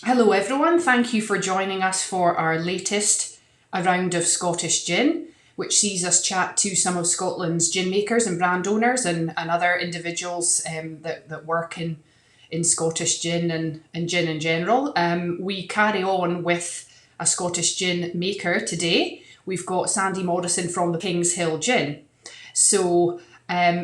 Hello, everyone. Thank you for joining us for our latest A Round of Scottish Gin, which sees us chat to some of Scotland's gin makers and brand owners and other individuals that work in Scottish gin and gin in general. We carry on with a Scottish gin maker today. We've got Sandy Morrison from the King's Hill Gin. So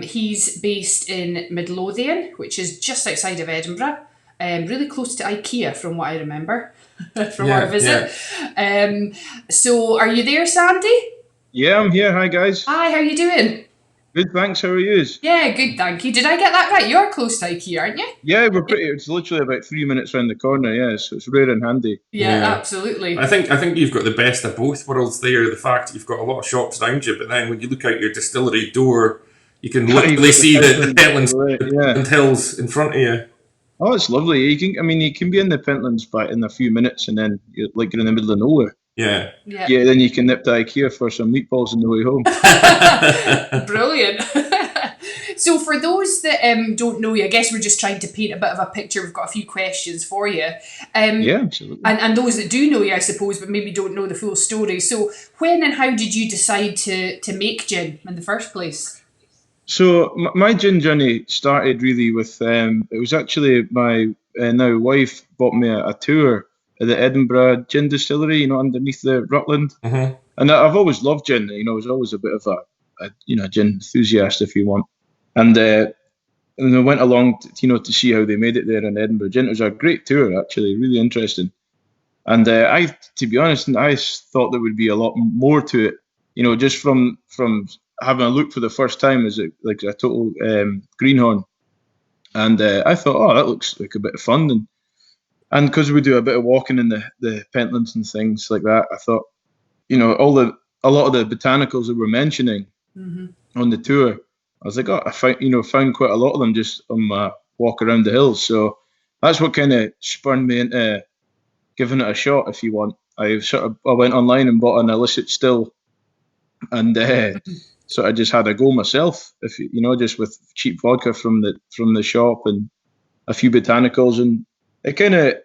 he's based in Midlothian, which is just outside of Edinburgh, really close to IKEA from what I remember from our visit. So are you there, Sandy? Yeah, I'm here. Hi, guys. Hi, how are you doing? Good, thanks. How are you? Yeah, good, thank you. Did I get that right? You're close to IKEA, aren't you? Yeah, we're pretty. It's literally about 3 minutes round the corner. Yeah, so it's rare and handy. Yeah, absolutely. I think you've got the best of both worlds there. The fact that you've got a lot of shops around you, but then when you look out your distillery door, you can literally see the Pentland Hills in front of you. Oh, it's lovely. You can be in the Pentlands by in a few minutes, and then you're in the middle of nowhere. Yeah. Yeah, then you can nip to IKEA for some meatballs on the way home. Brilliant. So for those that don't know you, I guess we're just trying to paint a bit of a picture. We've got a few questions for you. Yeah, absolutely. And those that do know you, I suppose, but maybe don't know the full story. So when and how did you decide to make gin in the first place? So my gin journey started really with it was actually my now wife bought me a tour of the Edinburgh Gin Distillery, underneath the Rutland. Mm-hmm. And I've always loved gin. I was always a bit of a gin enthusiast, if you want. And I went along to see how they made it there in Edinburgh Gin. It was a great tour, actually, really interesting. And to be honest, I thought there would be a lot more to it. Just from having a look for the first time as like a total greenhorn. And I thought, oh, that looks like a bit of fun. And because we do a bit of walking in the Pentlands and things like that, I thought, a lot of the botanicals that we're mentioning on the tour, I was like, oh, I found quite a lot of them just on my walk around the hills. So that's what kind of spurred me into giving it a shot, if you want. I went online and bought an illicit still, and sort of just had a go myself, just with cheap vodka from the shop and a few botanicals, and it kind of,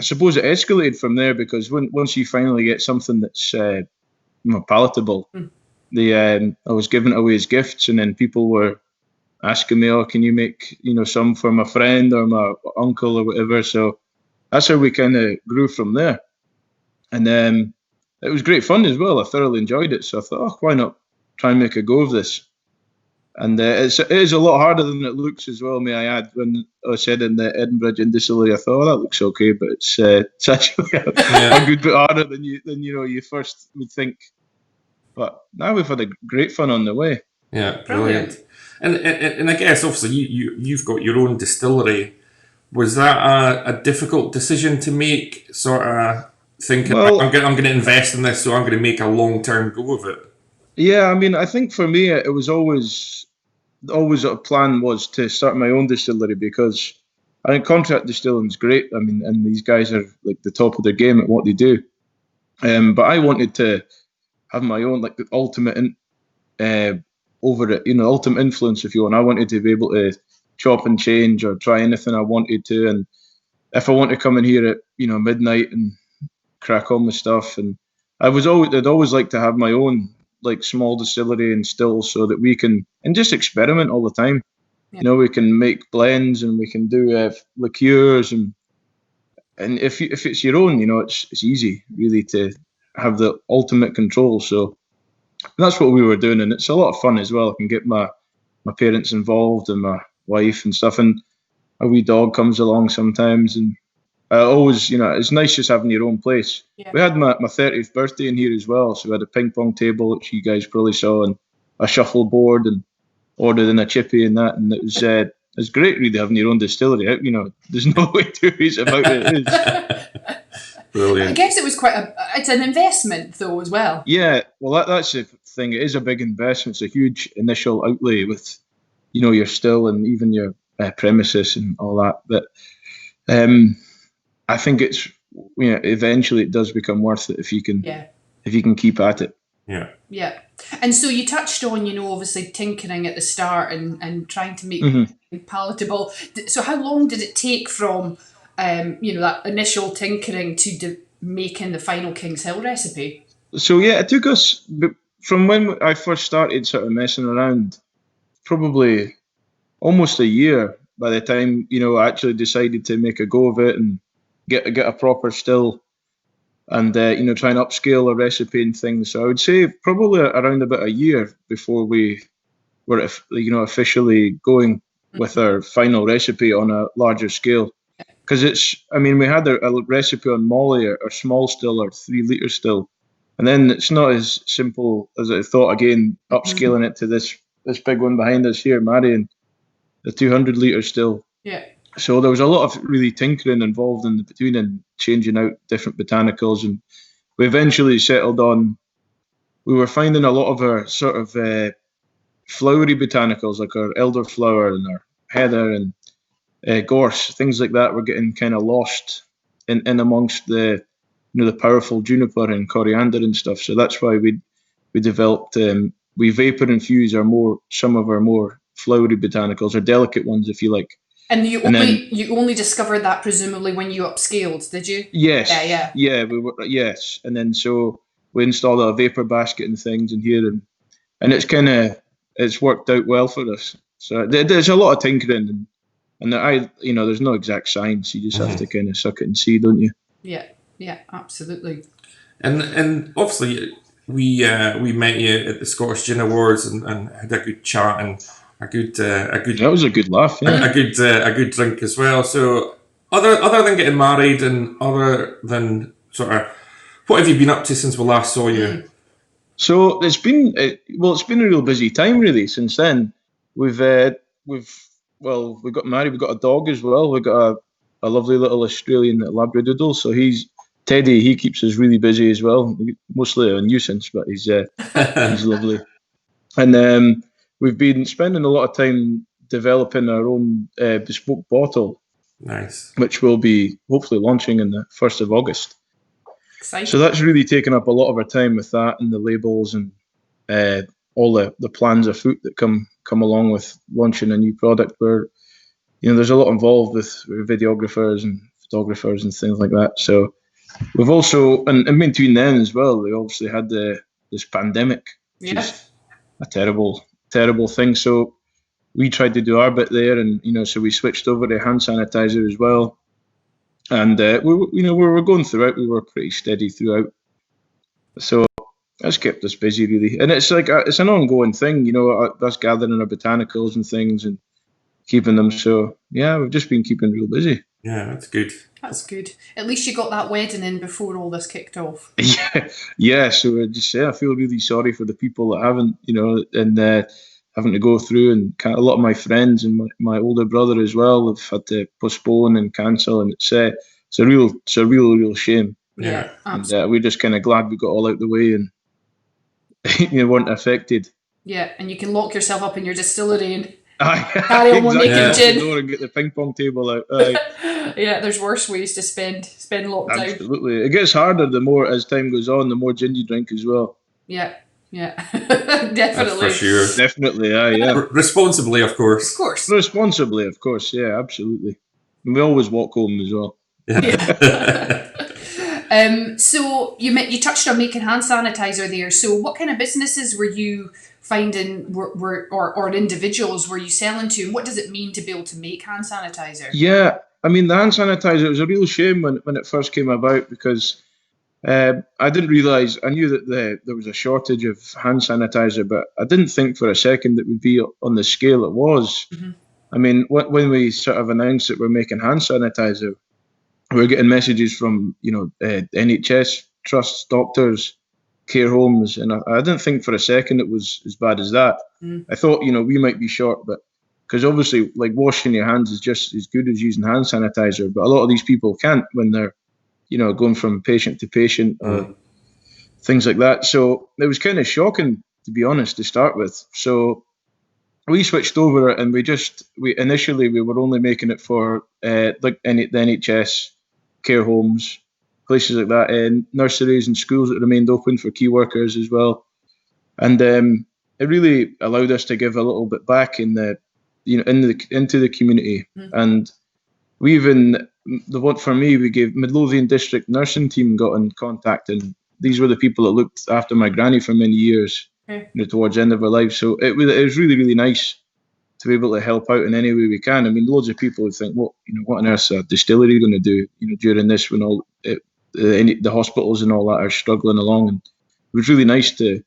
I suppose, it escalated from there because once you finally get something that's palatable, I was giving it away as gifts, and then people were asking me, "Oh, can you make some for my friend or my uncle or whatever?" So that's how we kind of grew from there, and it was great fun as well. I thoroughly enjoyed it, so I thought, oh, why not try and make a go of this? And it is a lot harder than it looks as well, may I add. When I said in the Edinburgh Gin Distillery, I thought, oh, that looks okay, but it's actually a good bit harder than you first would think. But now we've had a great fun on the way. Yeah, brilliant. And I guess obviously you've got your own distillery. Was that a difficult decision to make? Sort of thinking, I'm going to invest in this, so I'm going to make a long-term go of it. Yeah, I think for me it was always a plan was to start my own distillery, because I think contract distilling is great. And these guys are like the top of their game at what they do. But I wanted to have my own, like, the ultimate over it, ultimate influence, if you want. I wanted to be able to chop and change or try anything I wanted to, and if I want to come in here at midnight and crack on with stuff, and I'd always like to have my own, like, small distillery and still, so that we can and just experiment all the time. Yeah. We can make blends and we can do liqueurs, and if it's your own, it's easy really to have the ultimate control. So that's what we were doing, and it's a lot of fun as well. I can get my parents involved and my wife and stuff, and a wee dog comes along sometimes, and always, it's nice just having your own place. Yeah. We had my 30th birthday in here as well, so we had a ping pong table, which you guys probably saw, and a shuffleboard, and ordered in a chippy and that, and it's great really having your own distillery. There's no way two ways about it. Brilliant. I guess it was it's an investment though as well. Yeah, well that's the thing. It is a big investment. It's a huge initial outlay with, your still and even your premises and all that. But I think it's, eventually it does become worth it if you can keep at it. Yeah. Yeah. And so you touched on, obviously tinkering at the start and trying to make it palatable. So how long did it take from that initial tinkering to making the final King's Hill recipe? So yeah, it took us from when I first started sort of messing around, probably almost a year by the time I actually decided to make a go of it and get a proper still and try and upscale a recipe and things. So I would say probably around about a year before we were officially going with our final recipe on a larger scale. Because we had a recipe on Molly or small still or 3 litre still, and then it's not as simple as I thought. Again, upscaling it to this big one behind us here, Marion, the 200 litre still. Yeah. So there was a lot of really tinkering involved in the between and changing out different botanicals, and we eventually settled on. We were finding a lot of our sort of flowery botanicals, like our elderflower and our heather and gorse, things like that, were getting kind of lost in amongst the the powerful juniper and coriander and stuff. So that's why we developed we vapor infuse some of our more flowery botanicals, or delicate ones, if you like. And you only discovered that presumably when you upscaled, did you? Yes. Yeah. We were, yes, and then so we installed a vapor basket and things in here, and it's worked out well for us. So there's a lot of tinkering, and there's no exact science. You just have to kind of suck it and see, don't you? Yeah, absolutely. And obviously we met you at the Scottish Gin Awards and had a good chat and a good that was a good laugh, yeah. a good drink as well. So other than getting married and other than sort of, what have you been up to since we last saw you? So it's been a real busy time really since then. We got married, we got a dog as well. We got a lovely little Australian Labradoodle. So Teddy, he keeps us really busy as well. Mostly a nuisance, but he's lovely. And we've been spending a lot of time developing our own bespoke bottle. Nice. Which will be hopefully launching in the 1st of August. Exciting. So that's really taken up a lot of our time with that and the labels and all the plans afoot that come along with launching a new product, where there's a lot involved with videographers and photographers and things like that. So we've also, and in between then as well, we obviously had this pandemic, which is a terrible, terrible thing. So we tried to do our bit there, and so we switched over to hand sanitizer as well. And we were going throughout. We were pretty steady throughout. So that's kept us busy really, and it's like it's an ongoing thing. Us gathering our botanicals and things and keeping them. So yeah, we've just been keeping real busy. Yeah, that's good. That's good. At least you got that wedding in before all this kicked off. Yeah. So I feel really sorry for the people that haven't, and having to go through, and a lot of my friends and my older brother as well have had to postpone and cancel, and it's a real shame. Yeah, and we're just kind of glad we got all out the way and weren't affected. Yeah, and you can lock yourself up in your distillery and carry on making gin. And get the ping pong table out. Yeah, there's worse ways to spend lockdown. Absolutely, it gets harder the more as time goes on, the more gin you drink as well. Yeah, definitely. That's for sure. Definitely, yeah. Responsibly, of course. Of course. Responsibly, of course. Yeah, absolutely. And we always walk home as well. Yeah. So you touched on making hand sanitizer there. So what kind of businesses were you finding or individuals were you selling to? And what does it mean to be able to make hand sanitizer? Yeah, the hand sanitizer, it was a real shame when it first came about, because I didn't realise, I knew that there was a shortage of hand sanitizer, but I didn't think for a second it would be on the scale it was. Mm-hmm. When we sort of announced that we're making hand sanitizer, we were getting messages from, NHS trusts, doctors, care homes, and I didn't think for a second it was as bad as that. I thought, we might be short, but because obviously, like, washing your hands is just as good as using hand sanitizer, but a lot of these people can't when they're going from patient to patient or things like that. So it was kind of shocking, to be honest, to start with. So we switched over, and we initially were only making it for the NHS, care homes, places like that, and nurseries and schools that remained open for key workers as well. And it really allowed us to give a little bit back into the community. And we even the one for me, we gave Midlothian District Nursing Team got in contact, and these were the people that looked after my granny for many years, towards the end of her life. So it was really, really nice to be able to help out in any way we can. I mean, loads of people would think, what on earth's a distillery going to do, during this when the hospitals and all that are struggling along, and it was really nice to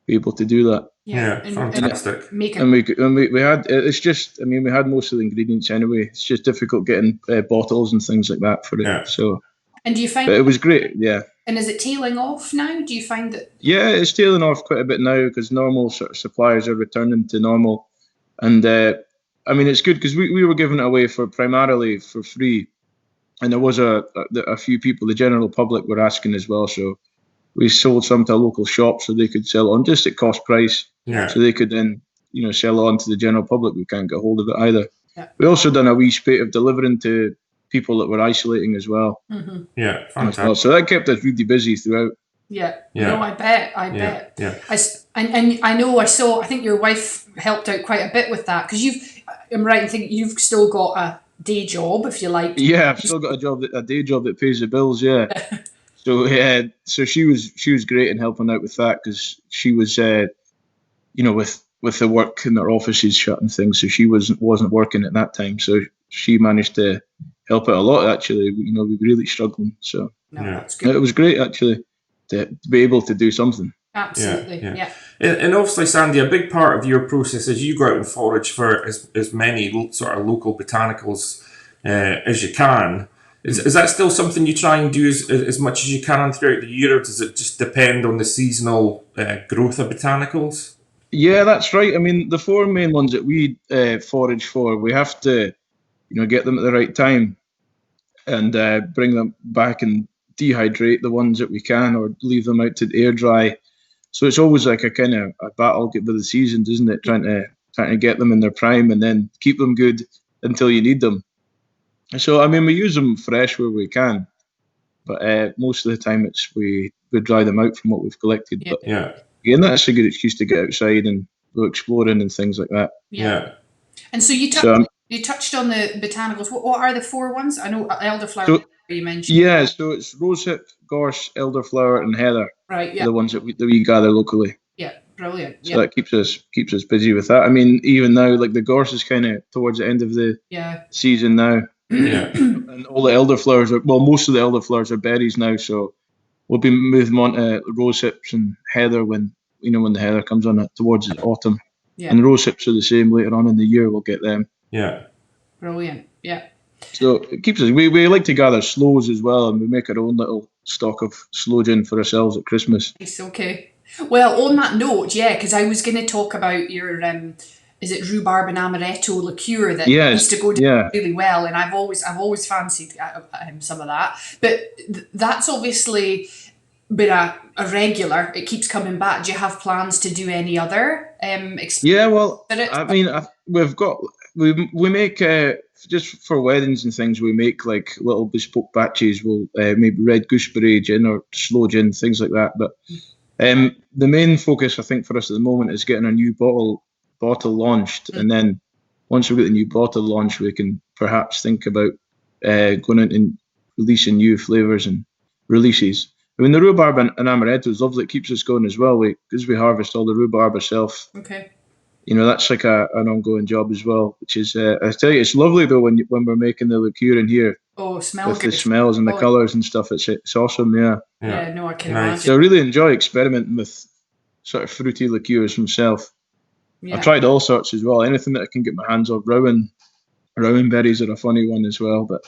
be able to do that. Yeah, fantastic. And we had, it's just, I mean, we had most of the ingredients anyway. It's just difficult getting bottles and things like that for it. Yeah. So, and do you find? But it was great, yeah. And is it tailing off now? Do you find that? Yeah, it's tailing off quite a bit now because normal sort of suppliers are returning to normal, and I mean, it's good because we were giving it away primarily for free, and there was a few people, the general public, were asking as well. So we sold some to a local shop so they could sell it on just at cost price. Yeah. So they could then, sell it on to the general public. We can't get hold of it either. Yeah. We also done a wee spate of delivering to people that were isolating as well. Mm-hmm. Yeah, fantastic. Well. So that kept us really busy throughout. Yeah. Yeah. No, I bet. Yeah. And I know I think your wife helped out quite a bit with that because I'm right in thinking you've still got a day job, if you like. Yeah, I've still got a day job that pays the bills. Yeah. So so she was great in helping out with that because she was, with the work in their offices shut and things, so she wasn't working at that time. So she managed to help out a lot. Actually, we were really struggling. So that's good. It was great actually to be able to do something. Absolutely, yeah. And obviously, Sandy, a big part of your process is you go out and forage for as many sort of local botanicals as you can. Is that still something you try and do as much as you can throughout the year, or does it just depend on the seasonal growth of botanicals? Yeah, that's right. I mean, the four main ones that we forage for, we have to, get them at the right time and bring them back and dehydrate the ones that we can, or leave them out to air dry. So it's always like a kind of a battle with the seasons, isn't it? Trying to get them in their prime and then keep them good until you need them. So I mean, we use them fresh where we can, but most of the time we dry them out from what we've collected. Yeah. But again, that's a good excuse to get outside and go exploring and things like that. Yeah. And so you touched on the botanicals. What are the four ones? I know elderflower you mentioned. Yeah, so it's rosehip, gorse, elderflower, and heather. Right. Yeah. The ones that we gather locally. Yeah. Brilliant. So that keeps us busy with that. I mean, even now, like the gorse is kind of towards the end of the season now. Yeah. And all the elderflowers most of the elderflowers are berries now, so we'll be moving on to rosehips and heather when the heather comes on towards the autumn. Yeah. And the rosehips are the same later on in the year. We'll get them. Yeah. Brilliant. Yeah. So it keeps us. We like to gather sloes as well, and we make our own little stock of sloe gin for ourselves at Christmas. Nice. Okay. Well, on that note, because I was going to talk about your is it rhubarb and amaretto liqueur that used to go down really well, and I've always fancied some of that. But that's obviously been a regular. It keeps coming back. Do you have plans to do any other? Yeah, well, I mean, we make just for weddings and things. We make like little bespoke batches. We'll maybe red gooseberry gin or sloe gin, things like that. But the main focus, I think, for us at the moment is getting a new bottle launched, and then once we get the new bottle launched, we can perhaps think about going out and releasing new flavors and releases. I mean, the rhubarb and amaretto is lovely. It keeps us going as well. Because we harvest all the rhubarb ourselves. Okay. That's like an ongoing job as well. Which is, I tell you, it's lovely though when we're making the liqueur in here. Oh, smells with the smells and the colours and stuff. It's awesome. Yeah. Yeah. No, I can imagine. So I really enjoy experimenting with sort of fruity liqueurs myself. Yeah. I've tried all sorts as well. Anything that I can get my hands on. Rowan berries are a funny one as well, but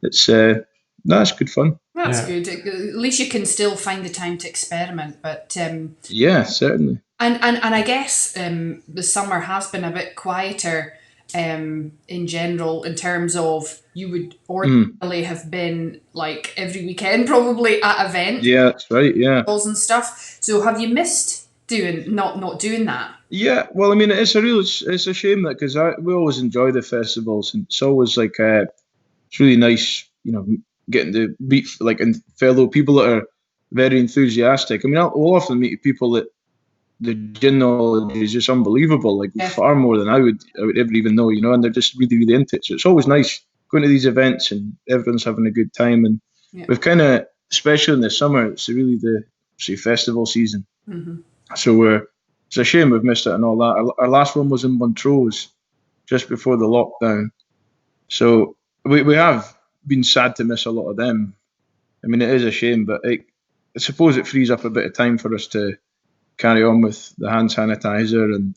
it's it's good fun. That's good. At least you can still find the time to experiment. But yeah, certainly. And I guess the summer has been a bit quieter in general in terms of you would ordinarily have been like every weekend probably at events. Yeah, that's right. Yeah. And stuff. So have you missed not doing that? Yeah, well, I mean, it's a shame that because we always enjoy the festivals, and it's always like it's really nice, getting to meet and fellow people that are very enthusiastic. I mean, we'll often meet people that the gin knowledge is just unbelievable, far more than I would ever even know, and they're just really, really into it. So it's always nice going to these events and everyone's having a good time. And we've kind of, especially in the summer, it's really the festival season. So it's a shame we've missed it and all that. Our last one was in Montrose just before the lockdown. So we have been sad to miss a lot of them. I mean, it is a shame, but I suppose it frees up a bit of time for us to carry on with the hand sanitizer and,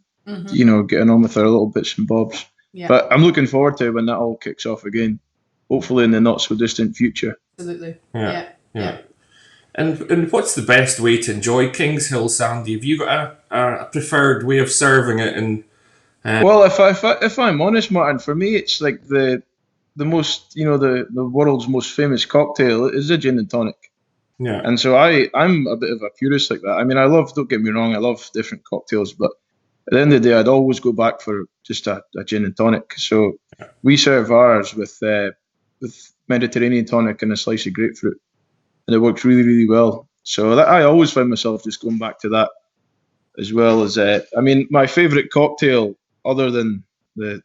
getting on with our little bits and bobs. Yeah. But I'm looking forward to when that all kicks off again, hopefully in the not so distant future. Absolutely. Yeah. And what's the best way to enjoy Kings Hill, Sandy? Have you got a preferred way of serving it? And well, if I'm honest, Martin, for me it's like the most, the world's most famous cocktail is a gin and tonic. Yeah. And so I'm a bit of a purist like that. I mean, don't get me wrong, I love different cocktails, but at the end of the day, I'd always go back for just a gin and tonic. So we serve ours with Mediterranean tonic and a slice of grapefruit, and it works really, really well. So I always find myself just going back to that, as well as my favourite cocktail, other than the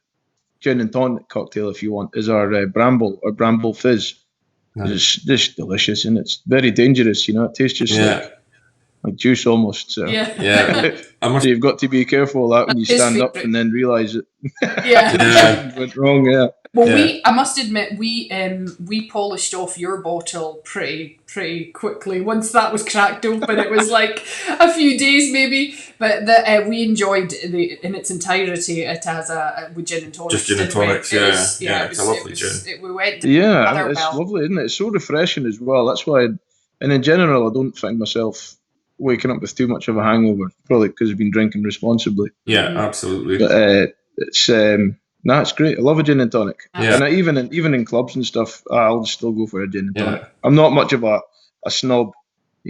gin and tonic cocktail, if you want, is our Bramble Fizz. Nice. It's just delicious, and it's very dangerous. It tastes just like juice almost. So so you've got to be careful of that when you stand up and then realise it. Something went wrong. Yeah. Well, I must admit, we polished off your bottle pretty quickly. Once that was cracked open, it was like a few days maybe, but we enjoyed in its entirety it as with gin and tonics. Just gin and tonics, it's a lovely gin. It's lovely, isn't it? It's so refreshing as well. That's why, and in general, I don't find myself waking up with too much of a hangover, probably because I've been drinking responsibly. Yeah, absolutely. But it's great. I love a gin and tonic. Yeah. And even in clubs and stuff, I'll still go for a gin and tonic. I'm not much of a snob.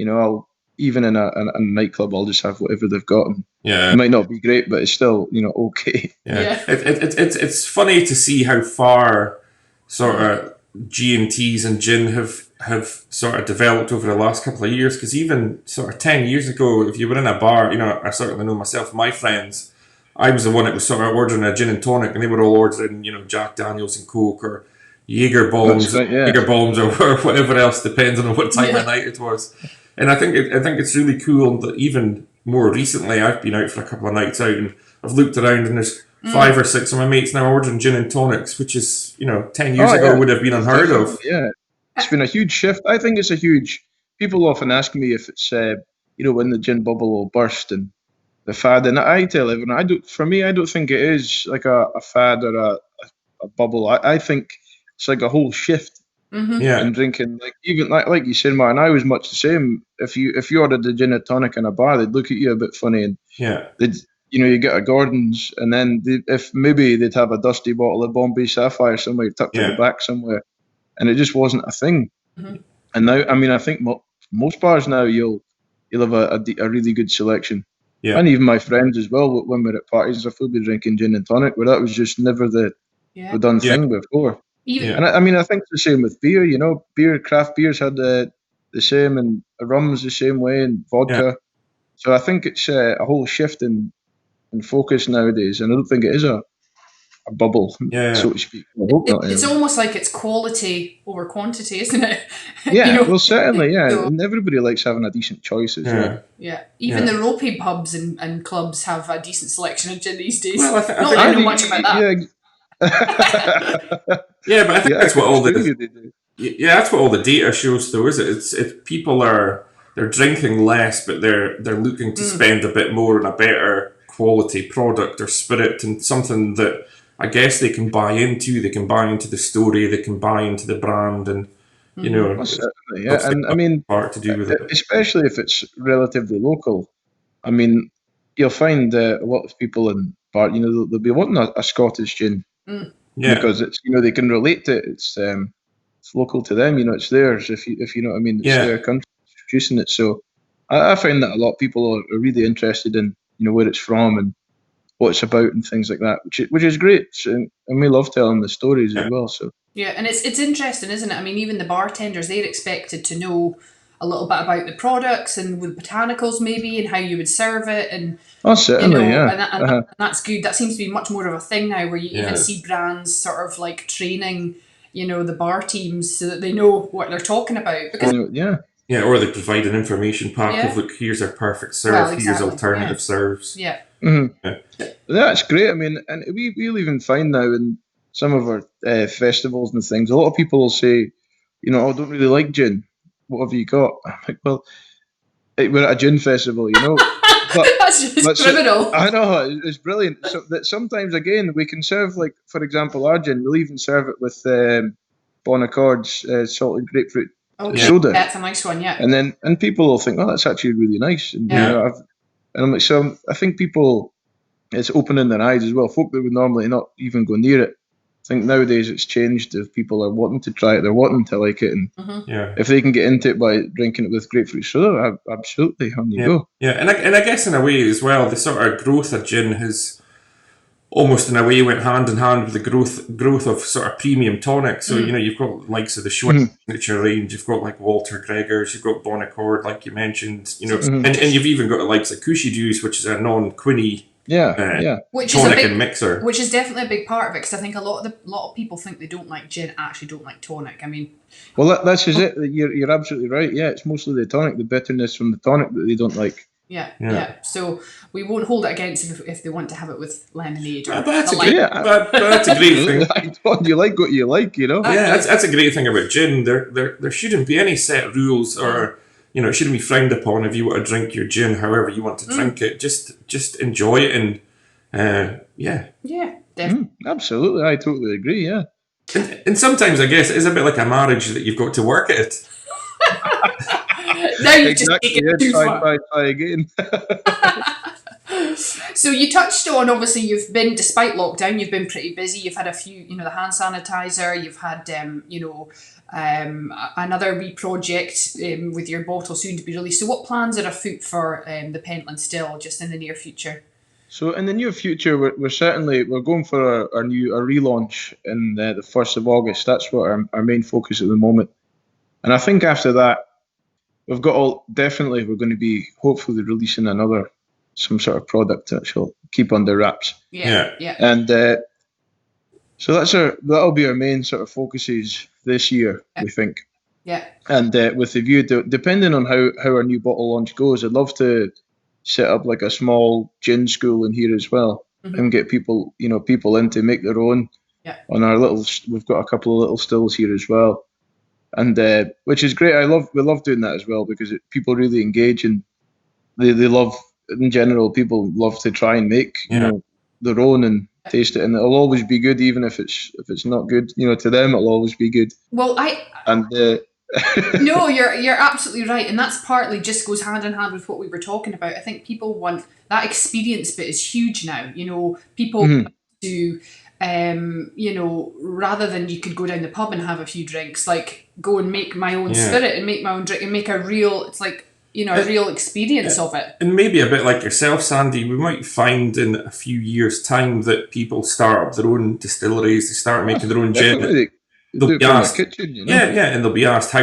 I'll even in a nightclub, I'll just have whatever they've got. And it might not be great, but it's still okay. Yeah. It's funny to see how far sort of G&Ts and gin have sort of developed over the last couple of years. Because even sort of 10 years ago, if you were in a bar, I certainly know myself, my friends, I was the one that was sort of ordering a gin and tonic, and they were all ordering, Jack Daniels and Coke or Jaeger bombs, or whatever else, depending on what time of night it was. And I think it's really cool that even more recently, I've been out for a couple of nights out, and I've looked around, and there's 5 or 6 of my mates now ordering gin and tonics, which is 10 years ago would have been unheard of. Yeah, it's been a huge shift. I think it's a huge. People often ask me if it's when the gin bubble will burst and the fad, and I tell everyone, I don't think it is like a fad or a bubble. I think it's like a whole shift in drinking. Like even like you said, Martin, I was much the same. If you ordered a gin and tonic in a bar, they'd look at you a bit funny, and they'd you get a Gordon's, and then if maybe they'd have a dusty bottle of Bombay Sapphire somewhere tucked in the back somewhere, and it just wasn't a thing. And now, I think most bars now you'll have a really good selection. Yeah. And even my friends as well, when we're at parties, we'll be drinking gin and tonic, where that was just never the done thing before. And I think it's the same with beer. Craft beers had the same, and rum's the same way, and vodka. Yeah. So I think it's a whole shift in focus nowadays, and I don't think it is a bubble, so to speak. I hope not. It's almost like it's quality over quantity, isn't it? Yeah, well, certainly, so, and everybody likes having a decent choice as well. Yeah, even the ropey pubs and clubs have a decent selection of gin these days. Well, I don't know much about that. But I think that's what all that's what all the data shows, though, is it? It's people they're drinking less, but they're looking to spend a bit more on a better quality product or spirit, and something that I guess they can buy into. They can buy into the story. They can buy into the brand, and certainly, and part to do with it, especially if it's relatively local. I mean, you'll find a lot of people in bar, they'll be wanting a Scottish gin, because it's they can relate to it. It's local to them. It's theirs. If you know what I mean, it's their country producing it. So I find that a lot of people are really interested in where it's from and what it's about and things like that, which is great. And we love telling the stories as well. So and it's interesting, isn't it? I mean, even the bartenders, they're expected to know a little bit about the products and with botanicals maybe, and how you would serve it, and certainly, and that's good. That seems to be much more of a thing now, where you even see brands sort of like training the bar teams so that they know what they're talking about. Because yeah, or they provide an information pack Yeah. of, look, here's our perfect serve, Well, here's exactly, alternative serves. yeah. That's great. I mean, and we'll even find now in some of our festivals and things, a lot of people will say, I don't really like gin. What have you got? I'm like, well, we're at a gin festival, But That's just criminal. I know, it's brilliant. So that sometimes, again, we can serve, like, for example, our gin, we'll even serve it with Bonaccords salted grapefruit soda. That's a nice one, yeah. And people will think, oh, that's actually really nice. And, and I'm like, so I think people, it's opening their eyes as well. Folk that would normally not even go near it. I think nowadays it's changed. If people are wanting to try it, they're wanting to like it. And if they can get into it by drinking it with grapefruit soda, absolutely, on you go. Yeah, and I guess in a way as well, the sort of growth of gin has almost in a way went hand in hand with the growth of sort of premium tonic. So, you've got likes of the Schwinn signature range, you've got like Walter Gregor's, you've got Bonaccord, like you mentioned, and you've even got the likes of Cushy Juice, which is a non-quinny which tonic is and mixer, which is definitely a big part of it, because I think a lot of people think they don't like gin, actually don't like tonic. I mean, well, that's just it. You're absolutely right. Yeah, it's mostly the tonic, the bitterness from the tonic that they don't like. Yeah. So we won't hold it against them if they want to have it with lemonade. Or but that's a great thing. You like what you like, that's a great thing about gin. There shouldn't be any set rules, or it shouldn't be frowned upon if you want to drink your gin however you want to drink it. Just enjoy it, and yeah, definitely. Absolutely, I totally agree. Yeah, and sometimes I guess it's a bit like a marriage that you've got to work at it. Now you just take it too far. Try again. So you touched on, obviously, despite lockdown, you've been pretty busy. You've had a few, the hand sanitizer. You've had, another wee project with your bottle soon to be released. So what plans are afoot for the Pentland Still, just in the near future? So in the near future, we're going for our relaunch in the 1st of August. That's what our main focus at the moment. And I think after that, we're going to be hopefully releasing some sort of product that shall keep under wraps. Yeah. And so that'll be our main sort of focuses this year, we think. Yeah. And with the view to, depending on how our new bottle launch goes, I'd love to set up like a small gin school in here as well, and get people in to make their own. Yeah. We've got a couple of little stills here as well. And which is great. We love doing that as well, because people really engage, and they love, in general, people love to try and make their own and taste it, and it'll always be good, even if it's not good. To them, it'll always be good. Well, no, you're absolutely right, and that's partly just goes hand in hand with what we were talking about. I think people want that experience bit is huge now. People do. Rather than you could go down the pub and have a few drinks, like go and make my own spirit and make my own drink and make a real experience of it. And maybe a bit like yourself, Sandy, we might find in a few years' time that people start up their own distilleries, they start making their own gin. They'll be asked, kitchen, and they'll be asked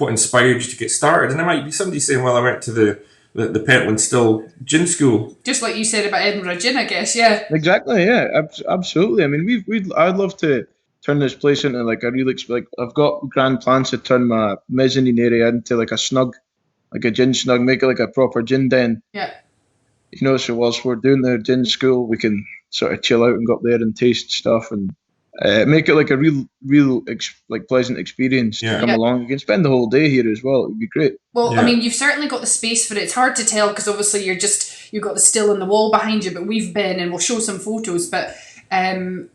what inspired you to get started, and there might be somebody saying, "Well, I went to the Pentland Still gin school." Just like you said about Edinburgh Gin, I guess, yeah. Exactly, yeah, absolutely. I mean, I'd love to turn this place into like a real, I've got grand plans to turn my mezzanine area into like a snug, like a gin snug, make it like a proper gin den. Yeah. So whilst we're doing the gin school, we can sort of chill out and go up there and taste stuff and make it like a real pleasant experience to come along. You can spend the whole day here as well. It would be great. Well, I mean, you've certainly got the space for it. It's hard to tell because obviously you've got the still in the wall behind you, but we've been, and we'll show some photos. But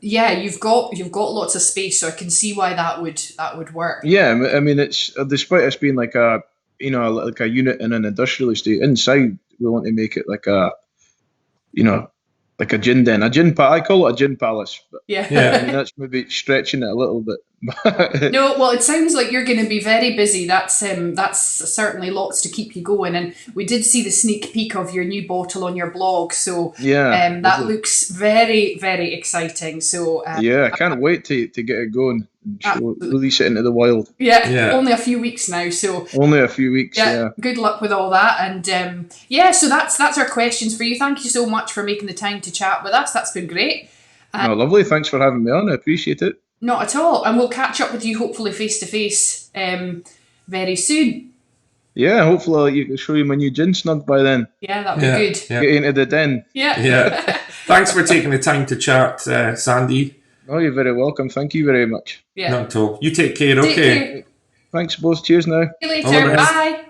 you've got lots of space, so I can see why that would work. Yeah, I mean, it's despite us being like a unit in an industrial estate, inside we want to make it like a gin den, I call it a gin palace. But yeah. I mean, that's maybe stretching it a little bit. No, well, it sounds like you're going to be very busy. That's certainly lots to keep you going. And we did see the sneak peek of your new bottle on your blog, so that looks very, very exciting. So I can't wait to get it going and release it into the wild. Yeah, only a few weeks now. So only a few weeks. Yeah. Good luck with all that. And so that's our questions for you. Thank you so much for making the time to chat with us. That's been great. Lovely. Thanks for having me on. I appreciate it. Not at all. And we'll catch up with you hopefully face to face very soon. Yeah, hopefully you can show you my new gin snug by then. Yeah, that'd be good. Yeah. Get into the den. Yeah. Thanks for taking the time to chat, Sandy. Oh, you're very welcome. Thank you very much. Yeah. Not at all. You take care, Take okay? care. Thanks both. Cheers now. See you All the later. best. Bye.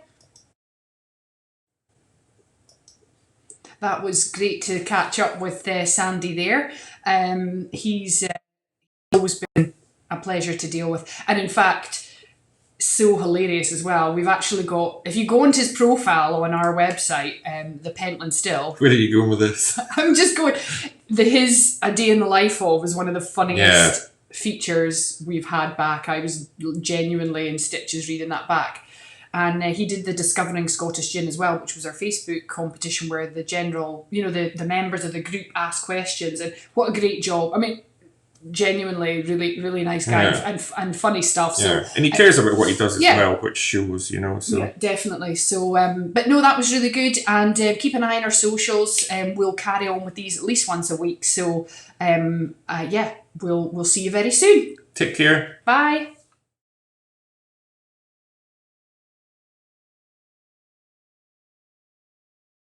That was great to catch up with Sandy there. He's always been a pleasure to deal with. And in fact, so hilarious as well. We've actually got, if you go into his profile on our website, the Pentland Still. Where are you going with this? I'm just going, his A Day in the Life of is one of the funniest features we've had back. I was genuinely in stitches reading that back. And he did the Discovering Scottish Gin as well, which was our Facebook competition where the general, the members of the group asked questions. And what a great job. I mean, genuinely really, really nice guy and funny stuff. So, and he cares about what he does as yeah. well, which shows, So Yeah, definitely. So, but no, that was really good. And keep an eye on our socials. We'll carry on with these at least once a week. So, we'll see you very soon. take care. Bye.